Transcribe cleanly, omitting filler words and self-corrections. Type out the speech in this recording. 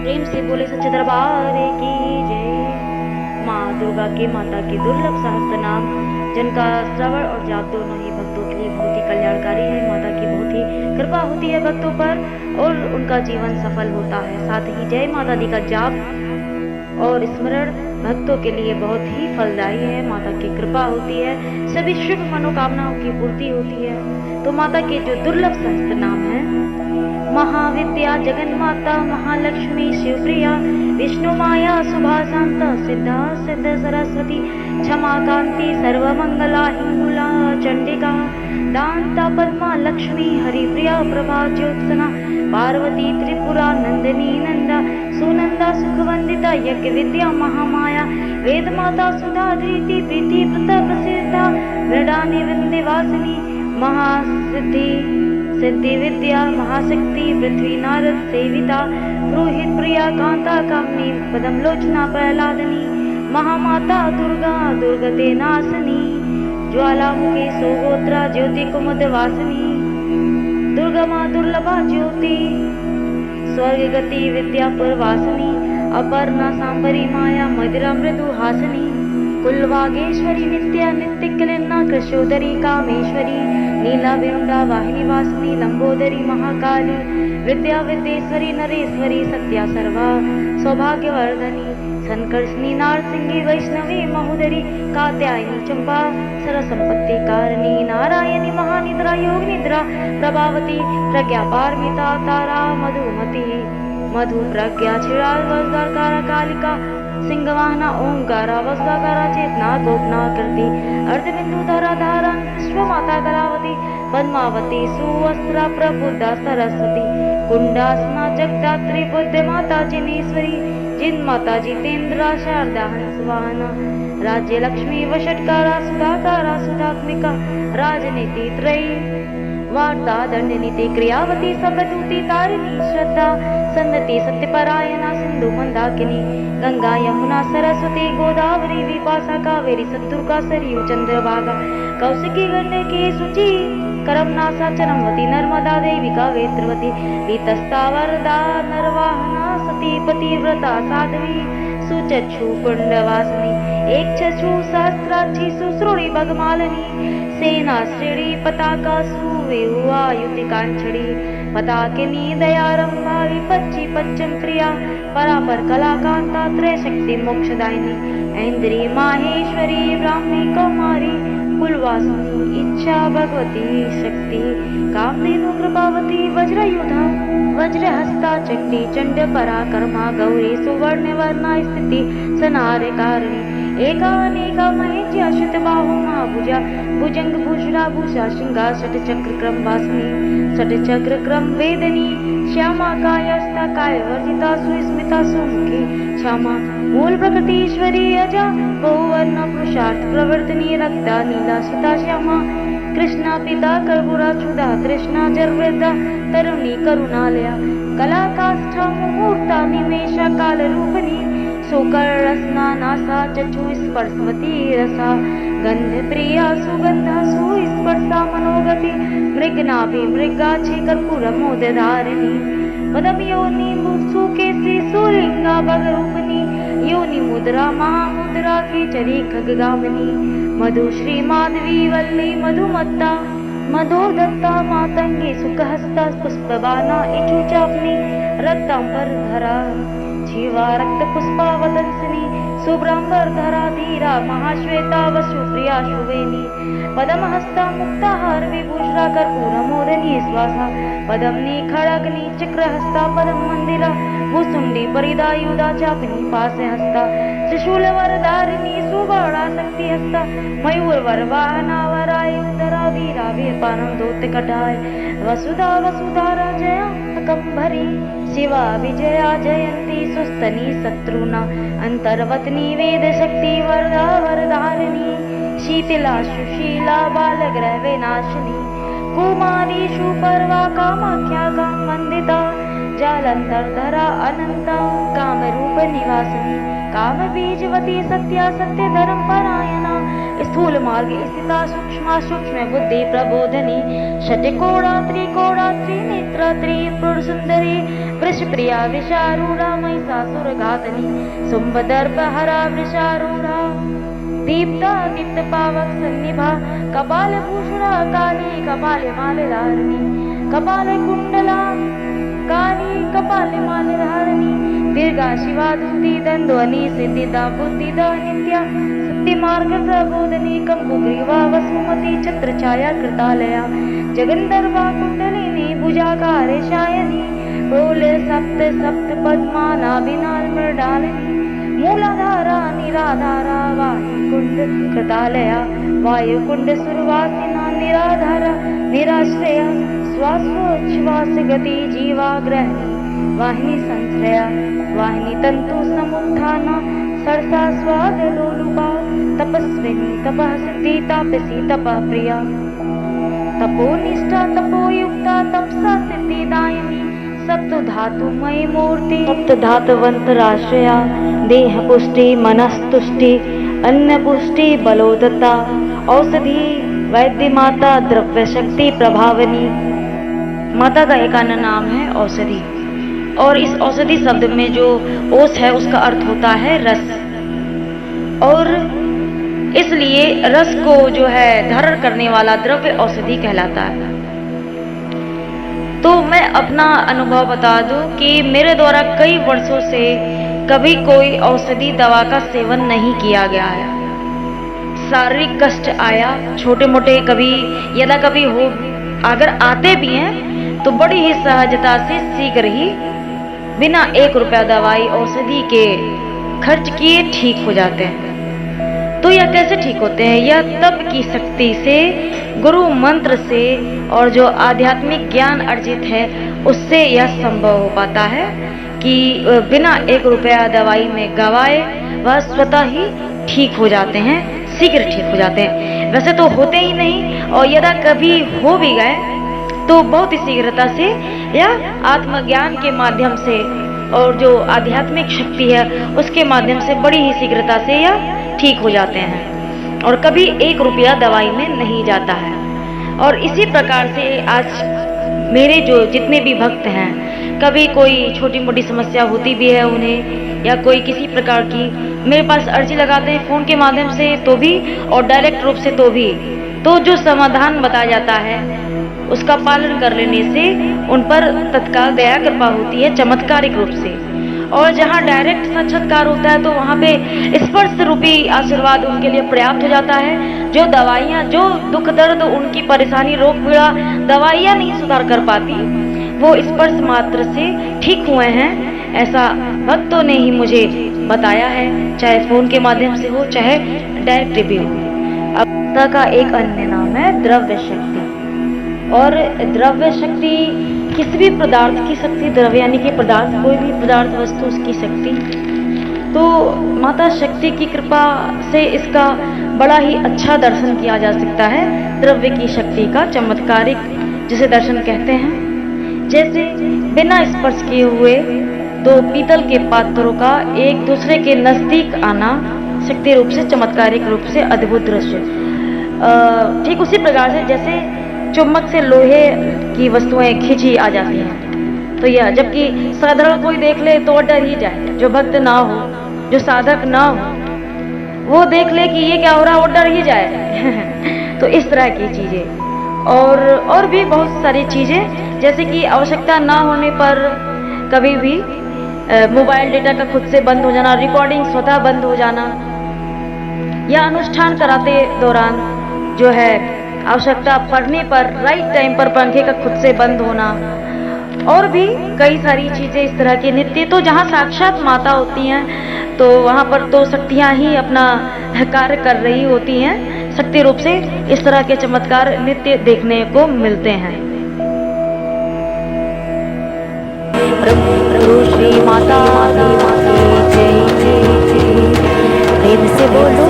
प्रेम से बोले सच्चे दरबार की जय। माँ दुर्गा के माता के दुर्लभ सहस्त्र नाम, जिनका श्रवण और जाप दोनों ही भक्तों के लिए बहुत ही कल्याणकारी है। माता की बहुत ही कृपा होती है भक्तों पर और उनका जीवन सफल होता है। साथ ही जय माता दी का जाप और स्मरण भक्तों के लिए बहुत ही फलदायी है। माता की कृपा होती है, सभी शुभ मनोकामनाओं की पूर्ति होती है। तो माता के जो दुर्लभ सहस्त्र नाम है, महाविद्या जगन्माता महालक्ष्मी शिवप्रिया विष्णु माया शुभा शांता सिद्धा सिद्ध सरस्वती क्षमा कांति सर्वमंगला हिंगुला चंडिका दांता पद्मा लक्ष्मी हरिप्रिया प्रभा ज्योत्सना पार्वती त्रिपुरा नंदिनी नंदा सुनंदा सुखवंदिता यज्ञ विद्या महामाया वेद माता सुधा धृति प्रीति प्रता प्रसिद्धा मृडानी वृंदेवासिनी महासिद्धि सिद्धि विद्या महाशक्ति पृथ्वी नारद सेविता पुरोहित प्रिया कांता कामनी पदमलोचना प्रहलादनी महामाता दुर्गा दुर्गते नाशनी ज्वालामुखी सोगोत्रा ज्योति कुमुद वासिनी दुर्गा माँ दुर्लभा ज्योति स्वर्ग गति विद्या पुरवासिनी अपर्णा सांबरी माया मदिरा मृदु हासिनी कुलवागेश्वरी नित्या नित्य कलिन्ना कृशोदरी कामेश्वरी नीला विरुंडा वाहिनी वासिनी लंबोदरी महाकाली विद्या विद्येश्वरी नरेश्वरी सत्या सर्वा सौभाग्यवर्धनी संकर्षणी नारसिंगी वैष्णवी महोदरी कात्यायनी चंपा सरसंपत्ति कारिणी नारायणी महानिद्रा योग निद्रा प्रभावती प्रज्ञा पारमिता तारा मधुमती मधु प्रज्ञा छिड़ाल वज्रकारा कालिका सिंहवाहना ओंकारा वज्रकारा चेतना गोपना कृति अर्धबिंदु धरा धारण विश्व माता कलावती पद्मावती सुवस्त्रा प्रबुद्धा सरस्वती कुंडासना जगदात्री बुद्ध माता जिनेश्वरी जिन माता जितेंद्रा शारदा हंसवाहना राज्य लक्ष्मी वषटकारा सुधाकारा सुधात्मिका राजनीति त्रयी वार्ता दंडनीति क्रियावती सबदूती तारिणी श्रद्धा सन्नति सत्यपरायणा सिंधु मंदाकिनी गंगा यमुना सरस्वती गोदावरी विपाशा कावेरी सत्तुर्गा सरयू चंद्रभागा कौशिकी गंडकी शुचि करमनासा चरमवती नर्मदा देविका वेत्रवती वीतस्ता वरदा नरवाहना सती पतिव्रता साध्वी सुचक्षु कुंडवासिनी एक चक्षु सहस्राक्षी सुश्रुणी भगमालिनी सेना श्रेणी पताका सुवेयुति कांचड़ी पताकिनी दयारंभा विपच्ची पच्चम प्रिया परापर कला कांता त्रैशक्ति मोक्षदायिनी ऐन्द्री माहेश्वरी ब्राह्मी कौमारी कुलवासिनी इच्छा भगवती शक्ति कामधेनु कृपावती वज्रयुधा वज्रहस्ता चंडी चंड पराकर्मा गौरी सुवर्ण वर्णा स्थिति सनारे कारिणी एकानेका महेज्या शतबाहु महाभुजा भुजंग भूषणा भूषा श्रृंगार षटचक्र क्रम वासिनी षटचक्र क्रम वेदनी श्यामा कायस्ता काय वर्जिता सुस्मिता सुमुखी श्यामा मूल प्रकृतीश्वरी अजा बहुवर्ण पुरुषार्थ प्रवर्तनी रक्ता नीला सीता श्यामा कृष्णा पिता कर्पूरा क्षुधा तृष्णा जर्वृद्धा तरुणी करुणालया कला काष्ठा मुहूर्ता निमेषा काल रूपनी सोकर रसना नासा चक्षु स्पर्शवती रसा गंध प्रिया सुगंधा सुस्पर्शा मनोगति मृगनाभि मृगाक्षी कर्पूर मोदधारिणी पदम योनि सुकेसी सुलिंगा भगरूपिणी योनि मुद्रा महामुद्रा खीचरी खगगामिनी मधुश्री माधवी वल्ली मधुमत्ता मधोदत्ता मातंगी सुखहस्ता पुष्पबाना इचु चापनी रक्तांबर धरा जीवा रक्त पुष्पा वदंसिनी सुब्रह्मर धरा धीरा महाश्वेता वसुप्रिया शुभेनी पदम हस्ता मुक्ताहार विभूषा कर्पूर मोदनी श्वासा पदमनी खड़गनी चक्र हस्ता पदम मंदिरा भूसुंडी परिदायुधा चापिनी पासे हस्ता त्रिशूल वरदारिणी सुवर्णा शक्ति हस्ता मयूर वर वाहना वराय उदरा वीरा वीरपानम दोत कटाय वसुधा वसुधारा जया कंभरी शिवा विजया जयंती सुस्तनी शत्रुना अंतर्वतनी वेद शक्ति वरदा वरदारिणी शीतला सुशीला बालग्रह विनाशिनी कुमारी सुपर्वा कामाख्या काम वंदिता जालंधरधरा अनंता काम रूप निवासिनी काम बीजवती सत्या सत्य धर्म परायणा स्थूल मार्ग स्थिता सूक्ष्म सूक्ष्म बुद्धि प्रबोधनी षटिकोणा त्रिकोणा त्रिनेत्र त्रिपुर सुंदरी वृषप्रिया वृषारूढ़ा महिषासुर घातनी शुंभदर्प हरा वृषारूढ़ा दीप्ता दीप्त पावक सन्निभा कपाल भूषणा काली कपाल मालधारिणी कपाल कुंडला काली कपाल मालधारिणी दीर्घा शिवा दुति दंद्वनी सिद्धिदा बुद्धिदा नित्या सत्य मार्ग प्रबोधनी कंबुग्रीवा वसुमती छत्र छाया कृतालया जगंदर्वा कुंडलिनी भुजाकार शायनी प्रोल सप्त सप्त पद्मा नाभिनाल मृडालिनी मूलाधारा निराधारा वायुकुंड कृतालया वायुकुंड सुरवासिना निराधारा निराश्रया श्वासोच्छ्वास गति जीवाग्रहिणी वाहिनी संश्रया वाहिनी तंतु समुत्थाना सरसा स्वाद लोलुपा तपस्विनी तपः सिद्धि तापसी तपः प्रिया तपोनिष्ठा तपोयुक्ता तपसा सिद्धिदायिनी सप्त धातुमयी मूर्ति सप्त धातुवंतराश्रया देह पुष्टि मनस्तुष्टि अन्न पुष्टि बलोदता औषधि वैद्य माता द्रव्य शक्ति प्रभावनी। माता का एक अन्य नाम है औषधि, और इस औषधि शब्द में जो ओस है उसका अर्थ होता है रस, और इसलिए रस को जो है धारण करने वाला द्रव्य औषधि कहलाता है। तो मैं अपना अनुभव बता दूं कि मेरे द्वारा कई वर्षों से कभी कोई औषधि दवा का सेवन नहीं किया गया है। शारीरिक कष्ट आया छोटे मोटे कभी यदा कभी हो, अगर आते भी हैं तो बड़ी ही सहजता से शीघ्र ही बिना 1 रुपया दवाई औषधि के खर्च किए ठीक हो जाते हैं। तो यह कैसे ठीक होते हैं? यह तप की शक्ति से, गुरु मंत्र से और जो आध्यात्मिक ज्ञान अर्जित है उससे यह संभव हो पाता है कि बिना 1 रुपया दवाई में गवाए वह स्वतः ही ठीक हो जाते हैं, शीघ्र ठीक हो जाते हैं। वैसे तो होते ही नहीं, और यदा कभी हो भी गए तो बहुत ही शीघ्रता से या आत्मज्ञान के माध्यम से और जो आध्यात्मिक शक्ति है उसके माध्यम से बड़ी ही शीघ्रता से यह ठीक हो जाते हैं, और कभी 1 रुपया दवाई में नहीं जाता है। और इसी प्रकार से आज मेरे जो जितने भी भक्त हैं, कभी कोई छोटी मोटी समस्या होती भी है उन्हें, या कोई किसी प्रकार की मेरे पास अर्जी लगाते हैं फोन के माध्यम से तो भी और डायरेक्ट रूप से तो भी, तो जो समाधान बताया जाता है उसका पालन कर लेने से उन पर तत्काल दया कृपा होती है चमत्कारिक रूप से। और जहाँ डायरेक्ट साक्षात्कार होता है तो वहाँ पे स्पर्श रूपी आशीर्वाद उनके लिए पर्याप्त हो जाता है। जो दवाइयाँ, जो दुख दर्द, उनकी परेशानी, रोग पीड़ा दवाइयाँ नहीं सुधार कर पाती, वो स्पर्श मात्र से ठीक हुए हैं, ऐसा भक्तों ने ही मुझे बताया है, चाहे फोन के माध्यम से हो चाहे डायरेक्ट भी हो। अब का एक अन्य नाम है द्रव्य शक्ति, और द्रव्य शक्ति किसी भी पदार्थ की शक्ति, द्रव्य यानी कि पदार्थ, कोई भी पदार्थ वस्तु उसकी शक्ति, तो माता शक्ति की कृपा से इसका बड़ा ही अच्छा दर्शन किया जा सकता है। द्रव्य की शक्ति का चमत्कारिक जिसे दर्शन कहते हैं, जैसे बिना स्पर्श किए हुए 2 पीतल के पात्रों का एक दूसरे के नजदीक आना शक्ति रूप से, चमत्कारिक रूप से अद्भुत दृश्य। ठीक उसी प्रकार से जैसे चुम्बक से लोहे की वस्तुएं खींची आ जाती हैं, तो यह जबकि साधारण कोई देख ले तो डर ही जाए, जो भक्त ना हो, जो साधक ना हो, वो देख ले कि ये क्या हो रहा है, वो डर ही जाए। तो इस तरह की चीजें और भी बहुत सारी चीजें, जैसे कि आवश्यकता ना होने पर कभी भी मोबाइल डेटा का खुद से बंद हो जाना, रिकॉर्डिंग स्वतः बंद हो जाना, या अनुष्ठान कराते दौरान जो है आवश्यकता पड़ने पर राइट टाइम पर पंखे का खुद से बंद होना, और भी कई सारी चीजें इस तरह की नित्य। तो जहाँ साक्षात माता होती हैं तो वहाँ पर तो शक्तियाँ ही अपना कार्य कर रही होती हैं शक्ति रूप से। इस तरह के चमत्कार नित्य देखने को मिलते हैं। प्रभु श्री माता प्रेम से बोलो